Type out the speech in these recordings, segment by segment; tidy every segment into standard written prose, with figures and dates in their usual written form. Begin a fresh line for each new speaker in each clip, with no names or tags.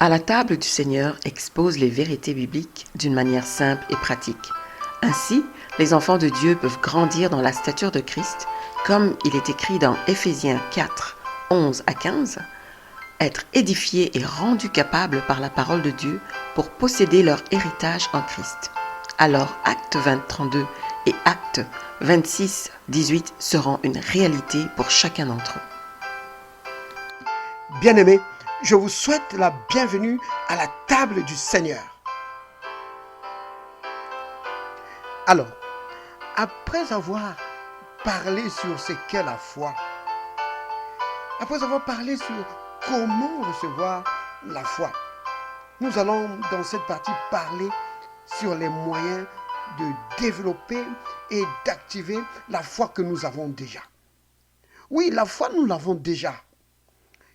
À la table du Seigneur expose les vérités bibliques d'une manière simple et pratique. Ainsi, les enfants de Dieu peuvent grandir dans la stature de Christ, comme il est écrit dans Éphésiens 4, 11 à 15, être édifiés et rendus capables par la parole de Dieu pour posséder leur héritage en Christ. Alors Acte 20, 32 et Acte 26, 18 seront une réalité pour chacun d'entre eux.
Bien-aimés, je vous souhaite la bienvenue à la table du Seigneur. Alors, après avoir parlé sur ce qu'est la foi, après avoir parlé sur comment recevoir la foi, nous allons dans cette partie parler sur les moyens de développer et d'activer la foi que nous avons déjà. Oui, la foi, nous l'avons déjà.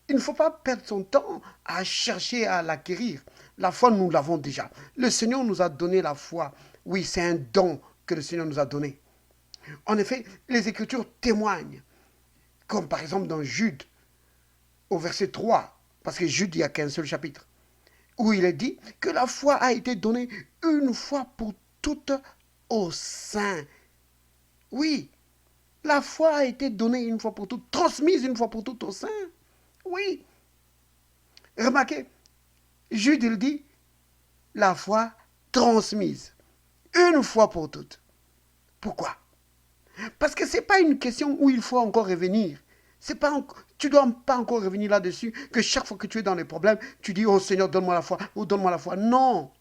Il ne faut pas perdre son temps à chercher à l'acquérir. La foi, nous l'avons déjà. Le Seigneur nous a donné la foi. Oui, c'est un don que le Seigneur nous a donné. En effet, les Écritures témoignent, comme par exemple dans Jude, au verset 3, parce que Jude, il n'y a qu'un seul chapitre, où il est dit que la foi a été donnée une fois pour toutes aux saints. Oui, la foi a été donnée une fois pour toutes, transmise une fois pour toutes aux saints. Oui. Remarquez, Jude, il dit, la foi transmise, une fois pour toutes. Pourquoi? Parce que ce n'est pas une question où il faut encore revenir. Tu ne dois pas encore revenir là-dessus, que chaque fois que tu es dans les problèmes, tu dis, oh Seigneur, donne-moi la foi, ou donne-moi la foi. Non.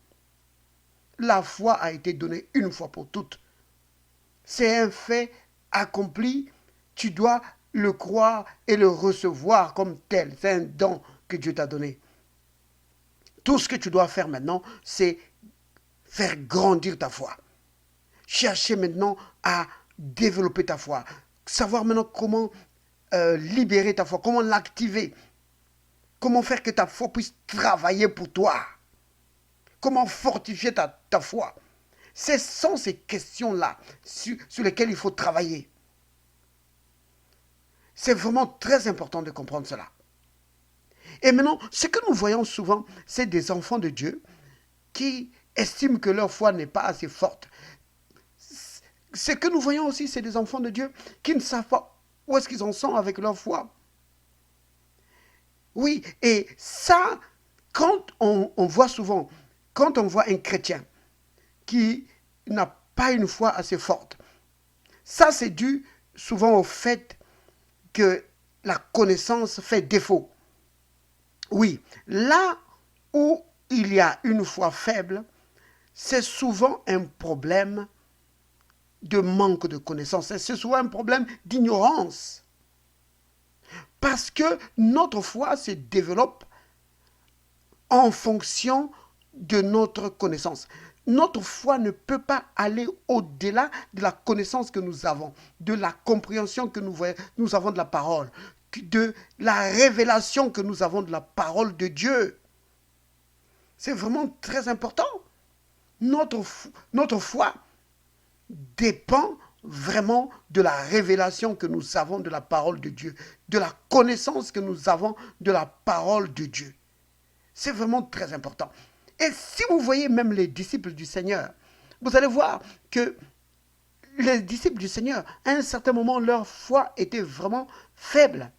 La foi a été donnée une fois pour toutes. C'est un fait accompli. Tu dois le croire et le recevoir comme tel. C'est un don que Dieu t'a donné. Tout ce que tu dois faire maintenant, c'est faire grandir ta foi. Chercher maintenant à développer ta foi. Savoir maintenant comment libérer ta foi, comment l'activer. Comment faire que ta foi puisse travailler pour toi. Comment fortifier ta foi. Ce sont ces questions-là sur lesquelles il faut travailler. C'est vraiment très important de comprendre cela. Et maintenant, ce que nous voyons souvent, c'est des enfants de Dieu qui estiment que leur foi n'est pas assez forte. Ce que nous voyons aussi, c'est des enfants de Dieu qui ne savent pas où est-ce qu'ils en sont avec leur foi. Oui, et ça, quand on voit souvent, quand on voit un chrétien qui n'a pas une foi assez forte, ça c'est dû souvent au fait que la connaissance fait défaut. Oui, là où il y a une foi faible, c'est souvent un problème de manque de connaissance. C'est souvent un problème d'ignorance. Parce que notre foi se développe en fonction de notre connaissance. Notre foi ne peut pas aller au-delà de la connaissance que nous avons, de la compréhension que nous avons de la parole, de la révélation que nous avons de la parole de Dieu. C'est vraiment très important. Notre foi dépend vraiment de la révélation que nous avons de la parole de Dieu, de la connaissance que nous avons de la parole de Dieu. C'est vraiment très important. Et si vous voyez même les disciples du Seigneur, vous allez voir que les disciples du Seigneur, à un certain moment, leur foi était vraiment faible.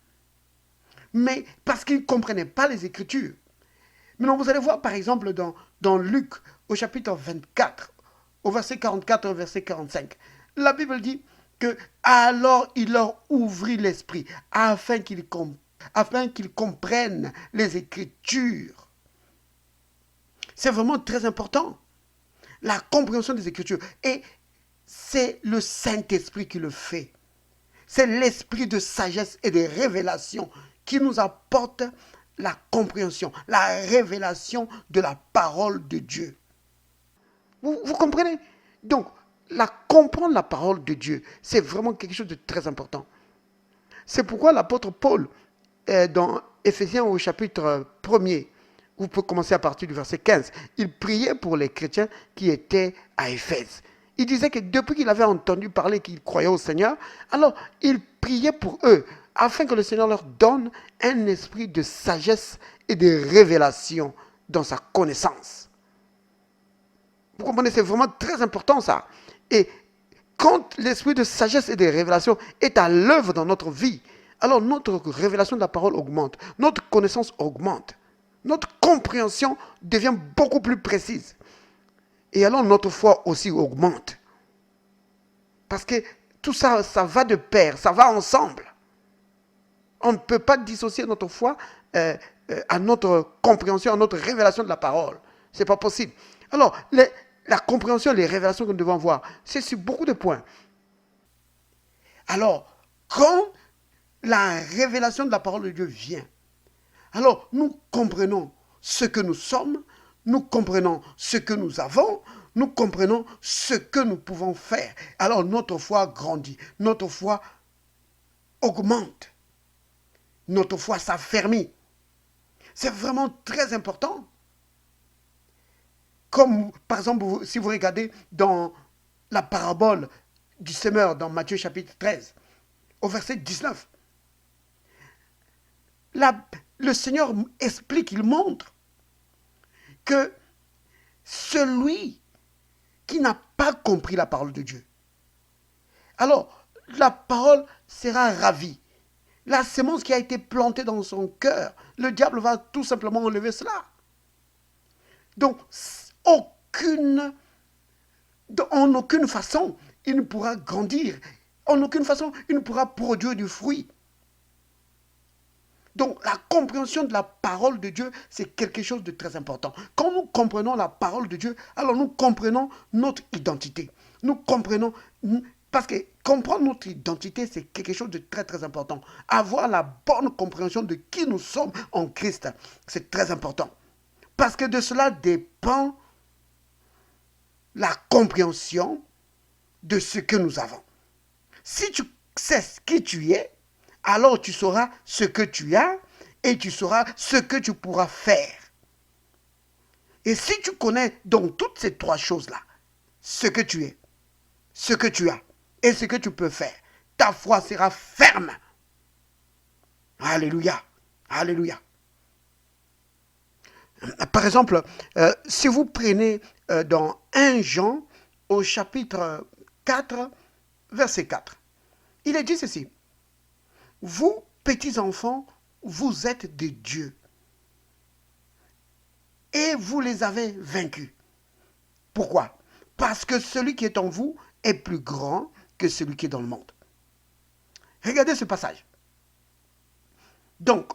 Mais parce qu'ils ne comprenaient pas les Écritures. Maintenant, vous allez voir par exemple dans Luc, au chapitre 24, au verset 44 et au verset 45. La Bible dit que alors il leur ouvrit l'esprit afin qu'ils comprennent les Écritures. C'est vraiment très important. La compréhension des Écritures. Et c'est le Saint-Esprit qui le fait. C'est l'esprit de sagesse et de révélation qui nous apporte la compréhension, la révélation de la parole de Dieu. Vous comprenez? Donc, comprendre la parole de Dieu, c'est vraiment quelque chose de très important. C'est pourquoi l'apôtre Paul, dans Éphésiens au chapitre 1er, vous pouvez commencer à partir du verset 15, il priait pour les chrétiens qui étaient à Éphèse. Il disait que depuis qu'il avait entendu parler qu'ils croyaient au Seigneur, alors il priait pour eux, afin que le Seigneur leur donne un esprit de sagesse et de révélation dans sa connaissance. Vous comprenez, c'est vraiment très important ça. Et quand l'esprit de sagesse et de révélation est à l'œuvre dans notre vie, alors notre révélation de la parole augmente, notre connaissance augmente, notre compréhension devient beaucoup plus précise. Et alors notre foi aussi augmente. Parce que tout ça, ça va de pair, ça va ensemble. On ne peut pas dissocier notre foi à notre compréhension, à notre révélation de la parole. Ce n'est pas possible. Alors, la compréhension, les révélations que nous devons voir, c'est sur beaucoup de points. Alors, quand la révélation de la parole de Dieu vient, alors nous comprenons ce que nous sommes, nous comprenons ce que nous avons, nous comprenons ce que nous pouvons faire. Alors notre foi grandit, notre foi augmente, notre foi s'affermit. C'est vraiment très important. Comme par exemple, si vous regardez dans la parabole du semeur dans Matthieu chapitre 13, au verset 19, le Seigneur explique, il montre que celui qui n'a pas compris la parole de Dieu, alors la parole sera ravie. La sémence qui a été plantée dans son cœur, le diable va tout simplement enlever cela. Donc, en aucune façon, il ne pourra grandir. En aucune façon, il ne pourra produire du fruit. Donc, la compréhension de la parole de Dieu, c'est quelque chose de très important. Quand nous comprenons la parole de Dieu, alors nous comprenons notre identité. Nous comprenons, parce que comprendre notre identité, c'est quelque chose de très, très important. Avoir la bonne compréhension de qui nous sommes en Christ, c'est très important. Parce que de cela dépend la compréhension de ce que nous avons. Si tu sais qui tu es, alors tu sauras ce que tu as et tu sauras ce que tu pourras faire. Et si tu connais donc toutes ces trois choses-là, ce que tu es, ce que tu as et ce que tu peux faire, ta foi sera ferme. Alléluia, alléluia. Par exemple, si vous prenez dans 1 Jean au chapitre 4, verset 4, il est dit ceci. Vous, petits enfants, vous êtes de Dieu. Et vous les avez vaincus. Pourquoi? Parce que celui qui est en vous est plus grand que celui qui est dans le monde. Regardez ce passage. Donc,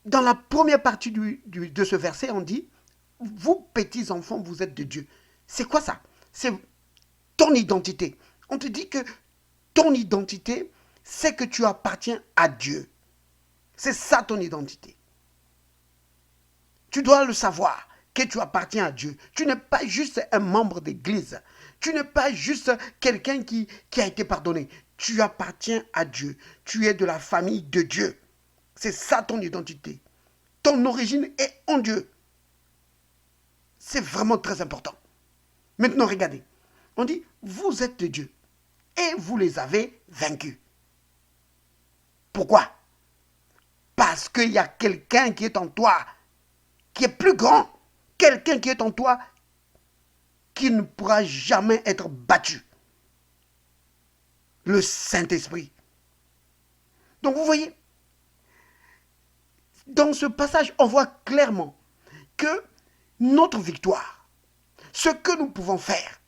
dans la première partie de ce verset, on dit, vous, petits enfants, vous êtes de Dieu. C'est quoi ça? C'est ton identité. On te dit que ton identité, c'est que tu appartiens à Dieu. C'est ça ton identité. Tu dois le savoir, que tu appartiens à Dieu. Tu n'es pas juste un membre d'église. Tu n'es pas juste quelqu'un qui a été pardonné. Tu appartiens à Dieu. Tu es de la famille de Dieu. C'est ça ton identité. Ton origine est en Dieu. C'est vraiment très important. Maintenant, regardez. On dit, vous êtes de Dieu. Et vous les avez vaincus. Pourquoi? Parce qu'il y a quelqu'un qui est en toi, qui est plus grand. Quelqu'un qui est en toi, qui ne pourra jamais être battu. Le Saint-Esprit. Donc vous voyez, dans ce passage, on voit clairement que notre victoire, ce que nous pouvons faire,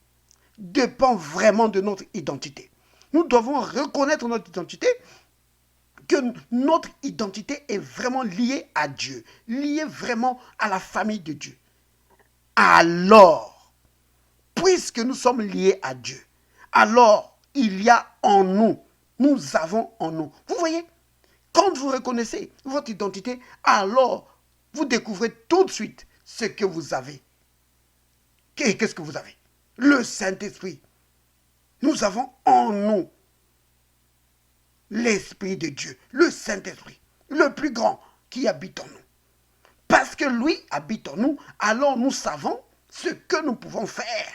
dépend vraiment de notre identité. Nous devons reconnaître notre identité, que notre identité est vraiment liée à Dieu, liée vraiment à la famille de Dieu. Alors, puisque nous sommes liés à Dieu, alors il y a en nous, nous avons en nous. Vous voyez, quand vous reconnaissez votre identité, alors vous découvrez tout de suite ce que vous avez. Qu'est-ce que vous avez? Le Saint-Esprit. Nous avons en nous l'Esprit de Dieu, le Saint-Esprit, le plus grand qui habite en nous. Parce que lui habite en nous, alors nous savons ce que nous pouvons faire.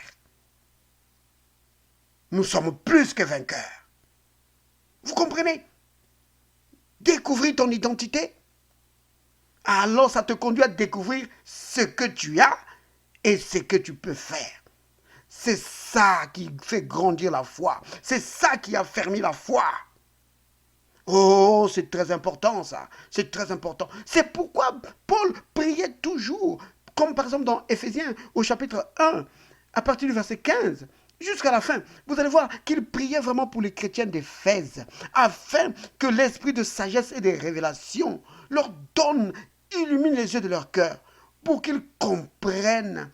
Nous sommes plus que vainqueurs. Vous comprenez? Découvrir ton identité. alors ça te conduit à découvrir ce que tu as et ce que tu peux faire. C'est ça qui fait grandir la foi. C'est ça qui affermit la foi. Oh, c'est très important ça. C'est très important. C'est pourquoi Paul priait toujours, comme par exemple dans Éphésiens au chapitre 1, à partir du verset 15, jusqu'à la fin. Vous allez voir qu'il priait vraiment pour les chrétiens d'Éphèse, afin que l'esprit de sagesse et de révélation leur donne, illumine les yeux de leur cœur, pour qu'ils comprennent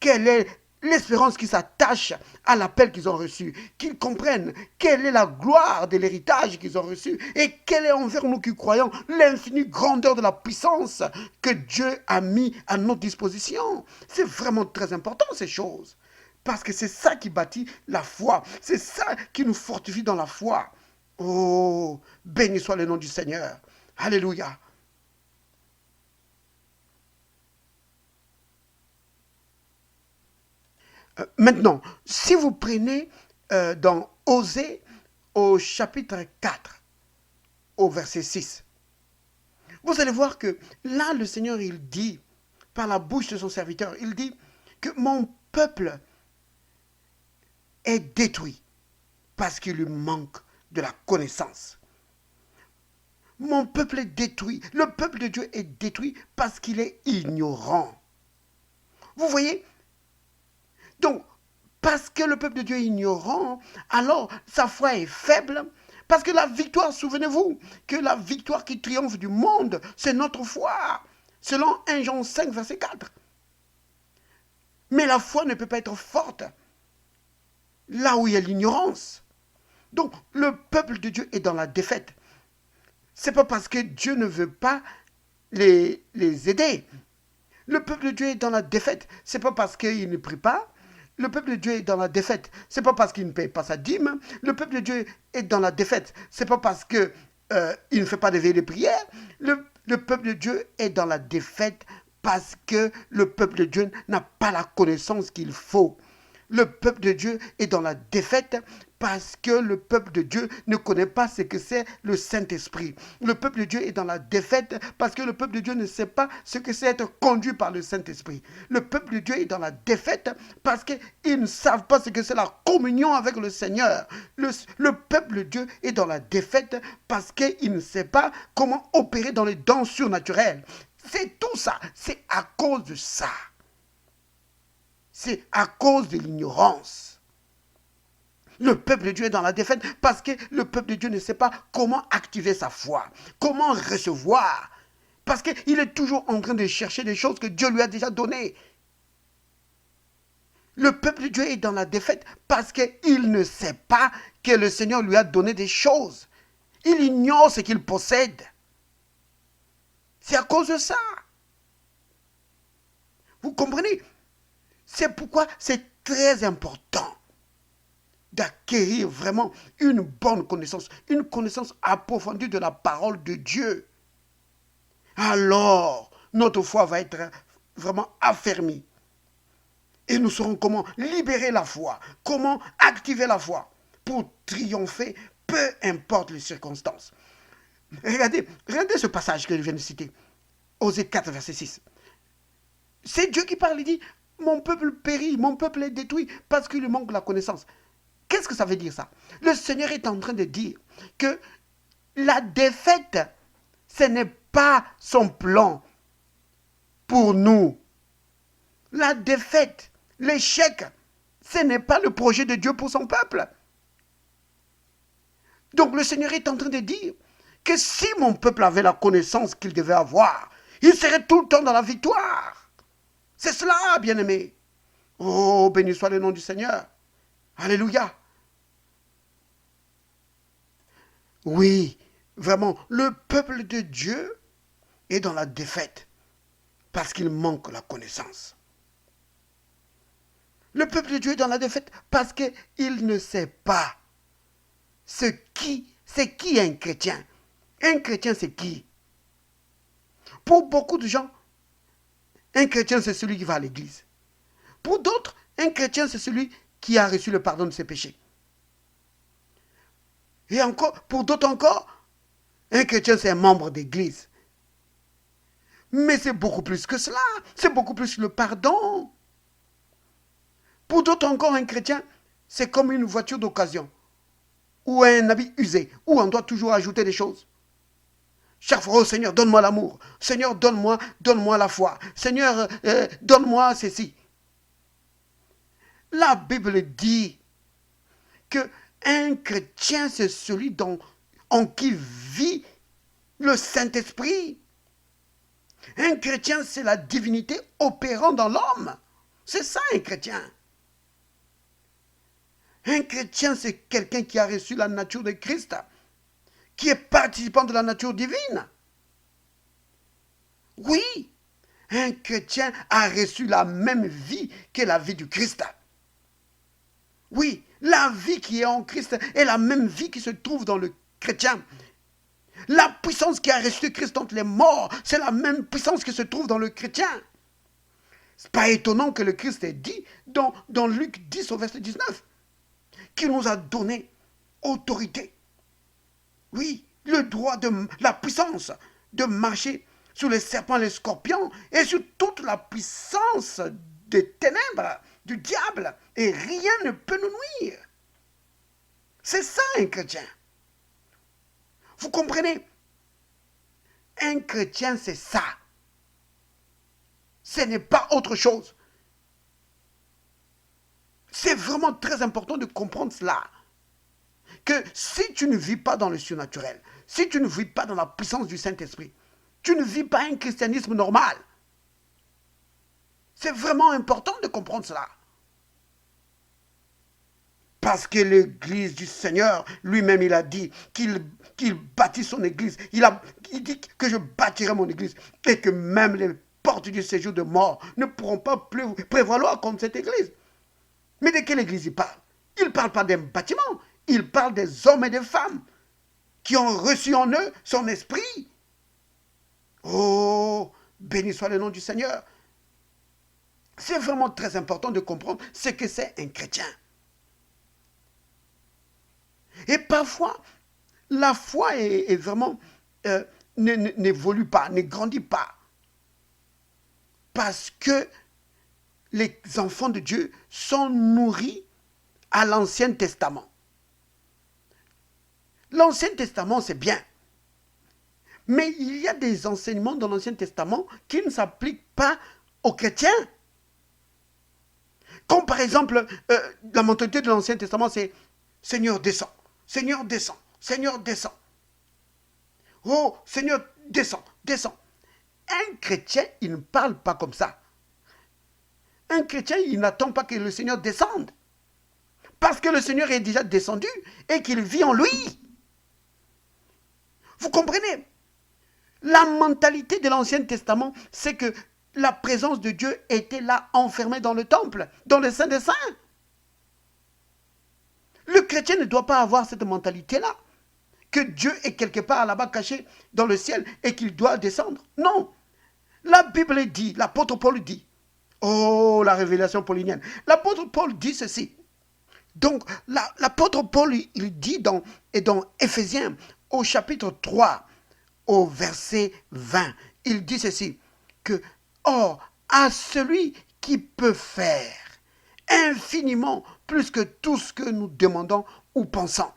quelle est l'espérance qui s'attache à l'appel qu'ils ont reçu, qu'ils comprennent quelle est la gloire de l'héritage qu'ils ont reçu et quelle est envers nous qui croyons l'infinie grandeur de la puissance que Dieu a mis à notre disposition. C'est vraiment très important ces choses, parce que c'est ça qui bâtit la foi, c'est ça qui nous fortifie dans la foi. Oh, béni soit le nom du Seigneur. Alléluia. Maintenant, si vous prenez dans Osée au chapitre 4, au verset 6, vous allez voir que là, le Seigneur, il dit, par la bouche de son serviteur, il dit que mon peuple est détruit parce qu'il lui manque de la connaissance. Mon peuple est détruit. Le peuple de Dieu est détruit parce qu'il est ignorant. Vous voyez? Donc, parce que le peuple de Dieu est ignorant, alors sa foi est faible. Parce que la victoire, souvenez-vous, que la victoire qui triomphe du monde, c'est notre foi. Selon 1 Jean 5, verset 4. Mais la foi ne peut pas être forte là où il y a l'ignorance. Donc, le peuple de Dieu est dans la défaite. Ce n'est pas parce que Dieu ne veut pas les aider. Le peuple de Dieu est dans la défaite. Ce n'est pas parce qu'il ne prie pas. Le peuple de Dieu est dans la défaite. Ce n'est pas parce qu'il ne paye pas sa dîme. Le peuple de Dieu est dans la défaite. Ce n'est pas parce qu'il ne fait pas de veillée de prière. Le peuple de Dieu est dans la défaite parce que le peuple de Dieu n'a pas la connaissance qu'il faut. Le peuple de Dieu est dans la défaite parce que le peuple de Dieu ne connaît pas ce que c'est le Saint-Esprit. Le peuple de Dieu est dans la défaite parce que le peuple de Dieu ne sait pas ce que c'est être conduit par le Saint-Esprit. Le peuple de Dieu est dans la défaite parce qu'ils ne savent pas ce que c'est la communion avec le Seigneur. Le peuple de Dieu est dans la défaite parce qu'il ne sait pas comment opérer dans les dons surnaturels. C'est tout ça. C'est à cause de ça. C'est à cause de l'ignorance. Le peuple de Dieu est dans la défaite parce que le peuple de Dieu ne sait pas comment activer sa foi, comment recevoir. Parce qu'il est toujours en train de chercher des choses que Dieu lui a déjà données. Le peuple de Dieu est dans la défaite parce qu'il ne sait pas que le Seigneur lui a donné des choses. Il ignore ce qu'il possède. C'est à cause de ça. Vous comprenez? C'est pourquoi c'est très important d'acquérir vraiment une bonne connaissance, une connaissance approfondie de la parole de Dieu. Alors, notre foi va être vraiment affermie. Et nous saurons comment libérer la foi, comment activer la foi pour triompher, peu importe les circonstances. Regardez ce passage que je viens de citer, Osée 4, verset 6. C'est Dieu qui parle, il dit, mon peuple périt, mon peuple est détruit parce qu'il lui manque la connaissance. Qu'est-ce que ça veut dire ça? Le Seigneur est en train de dire que la défaite, ce n'est pas son plan pour nous. La défaite, l'échec, ce n'est pas le projet de Dieu pour son peuple. Donc le Seigneur est en train de dire que si mon peuple avait la connaissance qu'il devait avoir, il serait tout le temps dans la victoire. C'est cela, bien-aimé. Oh, béni soit le nom du Seigneur. Alléluia. Oui, vraiment, le peuple de Dieu est dans la défaite parce qu'il manque la connaissance. Le peuple de Dieu est dans la défaite parce qu'il ne sait pas c'est qui un chrétien. Un chrétien, c'est qui? Pour beaucoup de gens, un chrétien, c'est celui qui va à l'église. Pour d'autres, un chrétien, c'est celui qui a reçu le pardon de ses péchés. Et encore, pour d'autres encore, un chrétien, c'est un membre d'église. Mais c'est beaucoup plus que cela. C'est beaucoup plus que le pardon. Pour d'autres encore, un chrétien, c'est comme une voiture d'occasion ou un habit usé, où on doit toujours ajouter des choses. Chaque fois, oh Seigneur, donne-moi l'amour. Seigneur, donne-moi la foi. Seigneur, donne-moi ceci. La Bible dit que un chrétien, c'est celui en qui vit le Saint-Esprit. Un chrétien, c'est la divinité opérant dans l'homme. C'est ça, un chrétien. Un chrétien, c'est quelqu'un qui a reçu la nature de Christ, qui est participant de la nature divine. Oui, un chrétien a reçu la même vie que la vie du Christ. Oui, la vie qui est en Christ est la même vie qui se trouve dans le chrétien. La puissance qui a ressuscité Christ entre les morts, c'est la même puissance qui se trouve dans le chrétien. C'est pas étonnant que le Christ ait dit dans Luc 10 au verset 19, qu'il nous a donné autorité. Oui, le droit la puissance de marcher sur les serpents et les scorpions et sur toute la puissance des ténèbres, du diable, et rien ne peut nous nuire. C'est ça un chrétien. Vous comprenez? Un chrétien, c'est ça. Ce n'est pas autre chose. C'est vraiment très important de comprendre cela. Que si tu ne vis pas dans le surnaturel, si tu ne vis pas dans la puissance du Saint-Esprit, tu ne vis pas un christianisme normal. C'est vraiment important de comprendre cela. Parce que l'église du Seigneur, lui-même, il a dit qu'il bâtit son église. Il dit que je bâtirai mon église et que même les portes du séjour de mort ne pourront pas prévaloir contre cette église. Mais de quelle église il parle? Il ne parle pas d'un bâtiment. Il parle des hommes et des femmes qui ont reçu en eux son esprit. Oh, béni soit le nom du Seigneur. C'est vraiment très important de comprendre ce que c'est un chrétien. Et parfois, la foi est vraiment n'évolue pas, ne grandit pas. Parce que les enfants de Dieu sont nourris à l'Ancien Testament. L'Ancien Testament, c'est bien. Mais il y a des enseignements dans l'Ancien Testament qui ne s'appliquent pas aux chrétiens. Comme par exemple, la mentalité de l'Ancien Testament, c'est « Seigneur, descends. Seigneur, descends. Seigneur, descends. Oh, Seigneur, descends. Descends. » Un chrétien, il ne parle pas comme ça. Un chrétien, il n'attend pas que le Seigneur descende. Parce que le Seigneur est déjà descendu et qu'il vit en lui. Vous comprenez? La mentalité de l'Ancien Testament, c'est que la présence de Dieu était là, enfermée dans le temple, dans le Saint des Saints. Le chrétien ne doit pas avoir cette mentalité-là, que Dieu est quelque part là-bas caché dans le ciel et qu'il doit descendre. Non. La Bible dit, l'apôtre Paul dit, oh, la révélation paulinienne. L'apôtre Paul dit ceci. Donc, l'apôtre Paul, il dit dans Éphésiens, au chapitre 3, au verset 20, il dit ceci, que, or, à celui qui peut faire infiniment plus que tout ce que nous demandons ou pensons,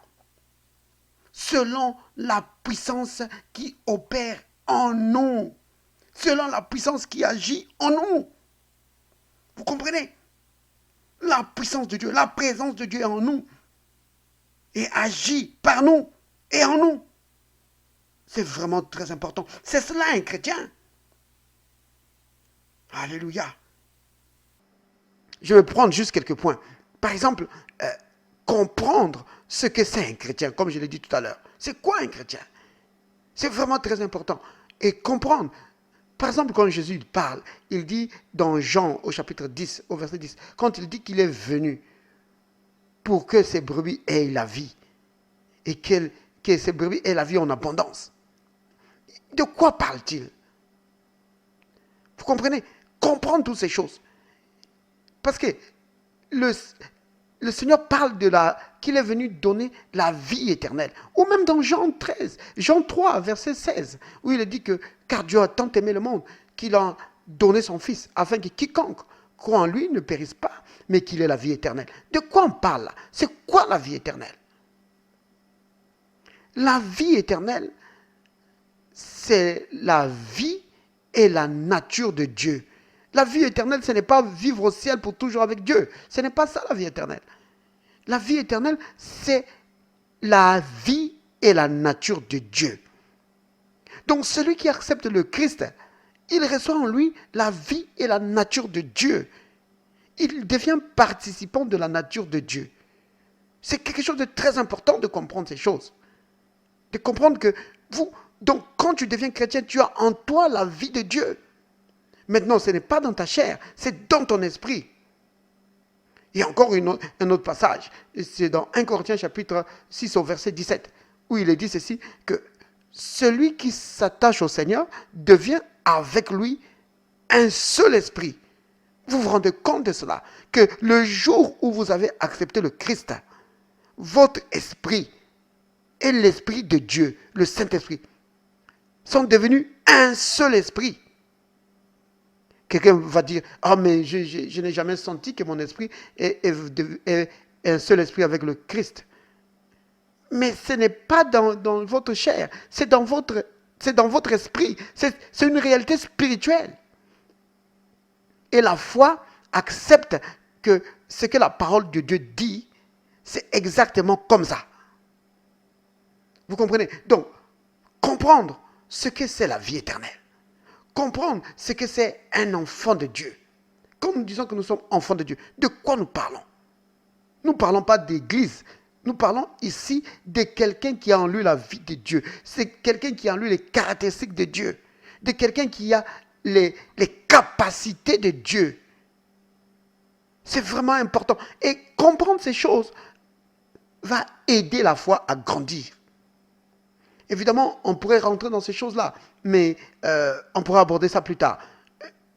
selon la puissance qui opère en nous, selon la puissance qui agit en nous. Vous comprenez? La puissance de Dieu, la présence de Dieu est en nous et agit par nous et en nous. C'est vraiment très important. C'est cela un chrétien. Alléluia. Je vais prendre juste quelques points. Par exemple, comprendre ce que c'est un chrétien, comme je l'ai dit tout à l'heure. C'est quoi un chrétien? C'est vraiment très important. Et comprendre. Par exemple, quand Jésus parle, il dit dans Jean au chapitre 10, au verset 10, quand il dit qu'il est venu pour que ces brebis aient la vie et que ces brebis aient la vie en abondance. De quoi parle-t-il? Vous comprenez? Comprendre toutes ces choses. Parce que le Seigneur parle qu'il est venu donner la vie éternelle. Ou même dans Jean 13, Jean 3, verset 16, où il est dit que, car Dieu a tant aimé le monde, qu'il a donné son Fils, afin que quiconque croit en lui ne périsse pas, mais qu'il ait la vie éternelle. De quoi on parle là? C'est quoi la vie éternelle? La vie éternelle, c'est la vie et la nature de Dieu. La vie éternelle, ce n'est pas vivre au ciel pour toujours avec Dieu. Ce n'est pas ça la vie éternelle. La vie éternelle, c'est la vie et la nature de Dieu. Donc celui qui accepte le Christ, il reçoit en lui la vie et la nature de Dieu. Il devient participant de la nature de Dieu. C'est quelque chose de très important de comprendre ces choses. De comprendre que donc quand tu deviens chrétien, tu as en toi la vie de Dieu. Maintenant, ce n'est pas dans ta chair, c'est dans ton esprit. Il y a encore un autre passage, c'est dans 1 Corinthiens chapitre 6 au verset 17, où il est dit ceci, que celui qui s'attache au Seigneur devient avec lui un seul esprit. Vous vous rendez compte de cela, que le jour où vous avez accepté le Christ, votre esprit et l'esprit de Dieu, le Saint-Esprit, sont devenus un seul esprit. Quelqu'un va dire, ah mais je n'ai jamais senti que mon esprit est un seul esprit avec le Christ. Mais ce n'est pas dans votre chair, c'est dans votre esprit. C'est une réalité spirituelle. Et la foi accepte que ce que la parole de Dieu dit, c'est exactement comme ça. Vous comprenez? Donc, comprendre ce que c'est la vie éternelle. Comprendre ce que c'est un enfant de Dieu. Quand nous disons que nous sommes enfants de Dieu, de quoi nous parlons? Nous ne parlons pas d'église. Nous parlons ici de quelqu'un qui a en lui la vie de Dieu. C'est quelqu'un qui a en lui les caractéristiques de Dieu. De quelqu'un qui a les capacités de Dieu. C'est vraiment important. Et comprendre ces choses va aider la foi à grandir. Évidemment, on pourrait rentrer dans ces choses-là, mais on pourra aborder ça plus tard.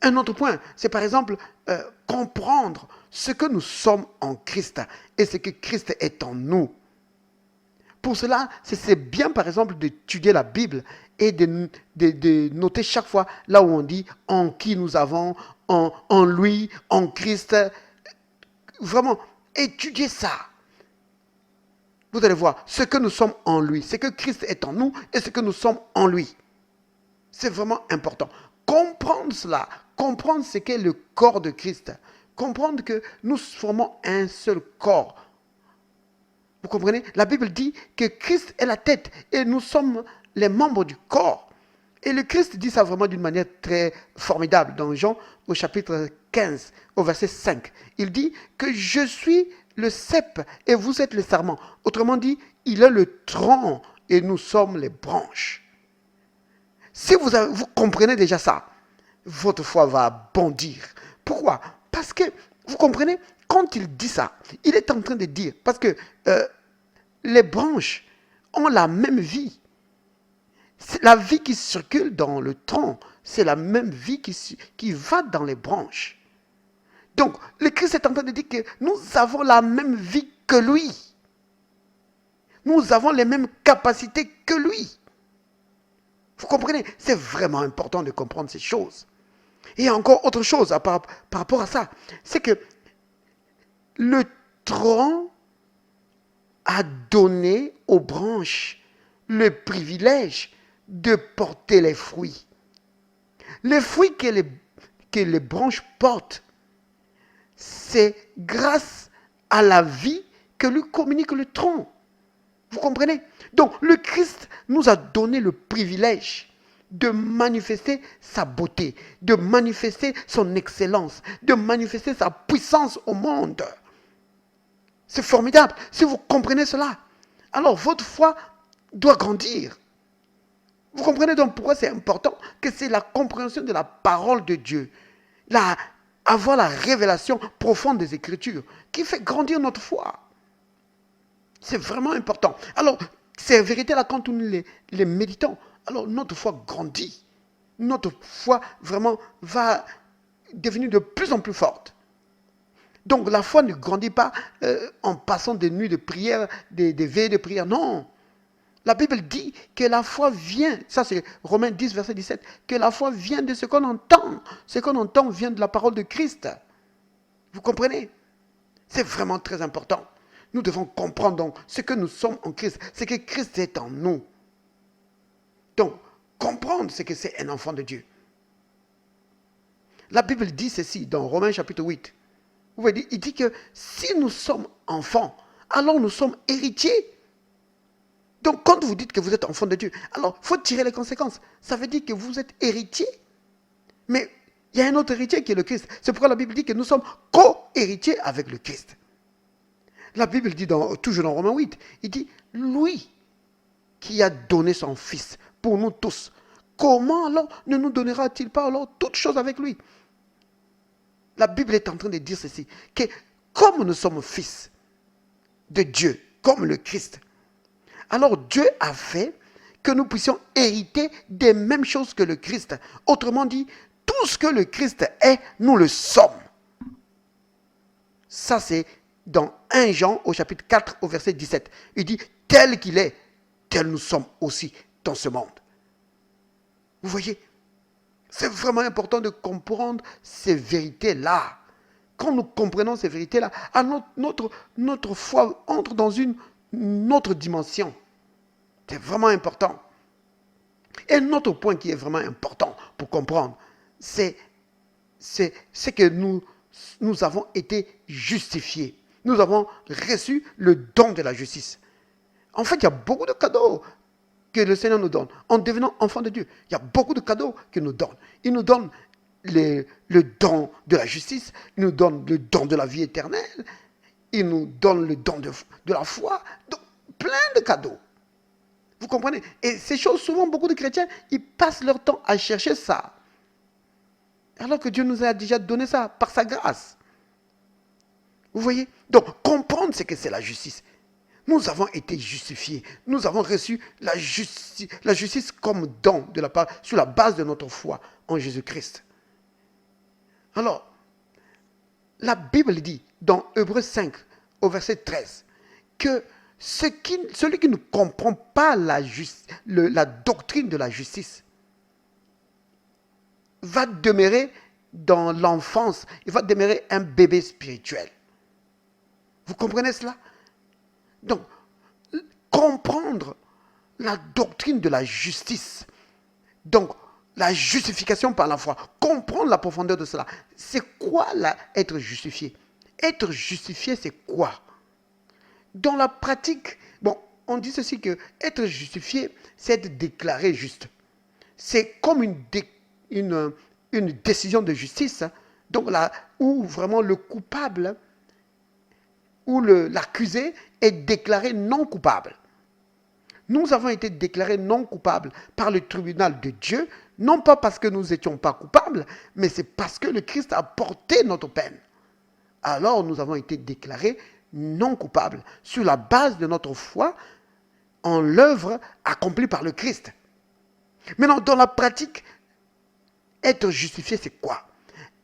Un autre point, c'est par exemple comprendre ce que nous sommes en Christ et ce que Christ est en nous. Pour cela, c'est bien par exemple d'étudier la Bible et de noter chaque fois là où on dit en qui nous avons, en lui, en Christ. Vraiment, étudier ça. Vous allez voir ce que nous sommes en lui, ce que Christ est en nous et ce que nous sommes en lui. C'est vraiment important. Comprendre cela, comprendre ce qu'est le corps de Christ, comprendre que nous formons un seul corps. Vous comprenez? La Bible dit que Christ est la tête et nous sommes les membres du corps. Et le Christ dit ça vraiment d'une manière très formidable dans Jean au chapitre 15, au verset 5. Il dit que je suis le cep et vous êtes le sarment. Autrement dit, il est le tronc et nous sommes les branches. Si vous comprenez déjà ça, votre foi va bondir. Pourquoi? Parce que, vous comprenez, quand il dit ça, il est en train de dire, parce que les branches ont la même vie. La vie qui circule dans le tronc, c'est la même vie qui va dans les branches. Donc, le Christ est en train de dire que nous avons la même vie que lui. Nous avons les mêmes capacités que lui. Vous comprenez? C'est vraiment important de comprendre ces choses. Et il y a encore autre chose par rapport à ça. C'est que le tronc a donné aux branches le privilège de porter les fruits. Les fruits que les branches portent, c'est grâce à la vie que lui communique le tronc. Vous comprenez? Donc, le Christ nous a donné le privilège de manifester sa beauté, de manifester son excellence, de manifester sa puissance au monde. C'est formidable. Si vous comprenez cela, alors votre foi doit grandir. Vous comprenez donc pourquoi c'est important que c'est la compréhension de la parole de Dieu, avoir la révélation profonde des Écritures qui fait grandir notre foi. C'est vraiment important. Alors, ces vérités-là, quand nous les méditons, alors notre foi grandit. Notre foi vraiment va devenir de plus en plus forte. Donc la foi ne grandit pas en passant des nuits de prière, des veillées de prière. Non. La Bible dit que la foi vient, ça c'est Romains 10, verset 17, que la foi vient de ce qu'on entend. Ce qu'on entend vient de la parole de Christ. Vous comprenez? C'est vraiment très important. Nous devons comprendre donc ce que nous sommes en Christ, c'est que Christ est en nous. Donc, comprendre ce que c'est un enfant de Dieu. La Bible dit ceci dans Romains chapitre 8. Vous voyez, il dit que si nous sommes enfants, alors nous sommes héritiers. Donc, quand vous dites que vous êtes enfant de Dieu, alors il faut tirer les conséquences. Ça veut dire que vous êtes héritier. Mais il y a un autre héritier qui est le Christ. C'est pourquoi la Bible dit que nous sommes co-héritiers avec le Christ. La Bible dit toujours dans Romains 8, il dit, lui qui a donné son Fils pour nous tous, comment alors ne nous donnera-t-il pas alors toutes choses avec lui? La Bible est en train de dire ceci, que comme nous sommes fils de Dieu, comme le Christ, alors Dieu a fait que nous puissions hériter des mêmes choses que le Christ. Autrement dit, tout ce que le Christ est, nous le sommes. Ça c'est dans 1 Jean au chapitre 4 au verset 17. Il dit, tel qu'il est, tel nous sommes aussi dans ce monde. Vous voyez, c'est vraiment important de comprendre ces vérités-là. Quand nous comprenons ces vérités-là, notre foi entre dans une autre dimension. C'est vraiment important. Et notre point qui est vraiment important pour comprendre, c'est que nous avons été justifiés. Nous avons reçu le don de la justice. En fait, il y a beaucoup de cadeaux que le Seigneur nous donne. En devenant enfant de Dieu, il y a beaucoup de cadeaux qu'il nous donne. Il nous donne le don de la justice, il nous donne le don de la vie éternelle, il nous donne le don de la foi. Donc, plein de cadeaux. Vous comprenez? Et ces choses, souvent, beaucoup de chrétiens, ils passent leur temps à chercher ça. Alors que Dieu nous a déjà donné ça par sa grâce. Vous voyez? Donc, comprendre ce que c'est la justice. Nous avons été justifiés. Nous avons reçu la justice comme don de la part, sur la base de notre foi en Jésus-Christ. Alors, la Bible dit dans Hébreux 5, au verset 13, que celui qui ne comprend pas la doctrine de la justice va demeurer dans l'enfance, il va demeurer un bébé spirituel. Vous comprenez cela? Donc, comprendre la doctrine de la justice, donc la justification par la foi, comprendre la profondeur de cela. C'est quoi être justifié? Être justifié, c'est quoi? Dans la pratique, bon, on dit ceci que être justifié, c'est être déclaré juste. C'est comme une décision de justice, hein, donc là où vraiment le coupable où l'accusé est déclaré non coupable. Nous avons été déclarés non coupables par le tribunal de Dieu, non pas parce que nous n'étions pas coupables, mais c'est parce que le Christ a porté notre peine. Alors nous avons été déclarés non coupables sur la base de notre foi en l'œuvre accomplie par le Christ. Maintenant, dans la pratique, être justifié, c'est quoi?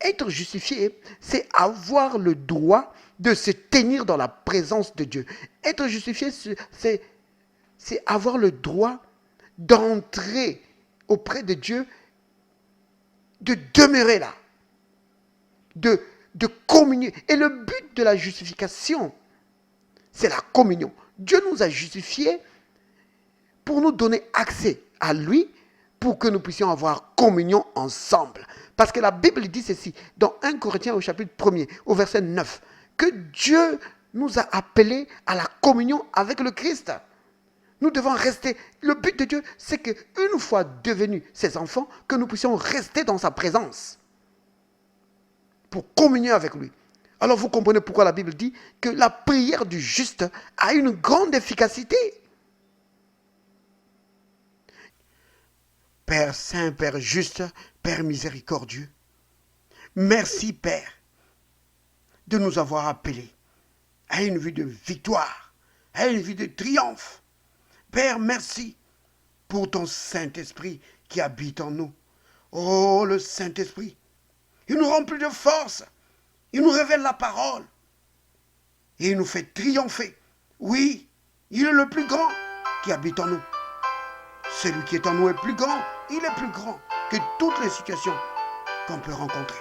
Être justifié, c'est avoir le droit de se tenir dans la présence de Dieu. Être justifié, c'est avoir le droit d'entrer auprès de Dieu, de demeurer là, de communier. Et le but de la justification, c'est la communion. Dieu nous a justifiés pour nous donner accès à lui, pour que nous puissions avoir communion ensemble. Parce que la Bible dit ceci, dans 1 Corinthiens au chapitre 1er, au verset 9, que Dieu nous a appelés à la communion avec le Christ. Nous devons rester. Le but de Dieu, c'est qu'une fois devenus ses enfants, que nous puissions rester dans sa présence pour communier avec lui. Alors vous comprenez pourquoi la Bible dit que la prière du juste a une grande efficacité. Père saint, Père juste, Père miséricordieux, merci Père de nous avoir appelés à une vie de victoire, à une vie de triomphe. Père, merci pour ton Saint-Esprit qui habite en nous. Oh, le Saint-Esprit, il nous remplit de force, il nous révèle la parole et il nous fait triompher. Oui, il est le plus grand qui habite en nous. Celui qui est en nous est plus grand. Il est plus grand que toutes les situations qu'on peut rencontrer.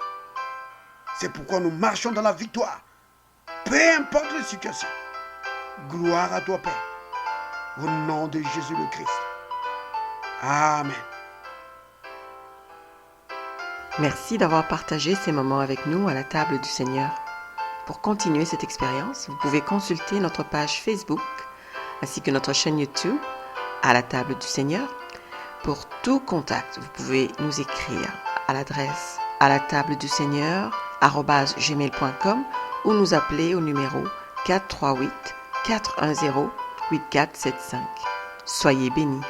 C'est pourquoi nous marchons dans la victoire. Peu importe les situations. Gloire à toi, Père. Au nom de Jésus le Christ. Amen.
Merci d'avoir partagé ces moments avec nous à la table du Seigneur. Pour continuer cette expérience, vous pouvez consulter notre page Facebook ainsi que notre chaîne YouTube à la table du Seigneur. Pour tout contact, vous pouvez nous écrire à l'adresse à la table du Seigneur @gmail.com ou nous appeler au numéro 438 410 8475. Soyez bénis.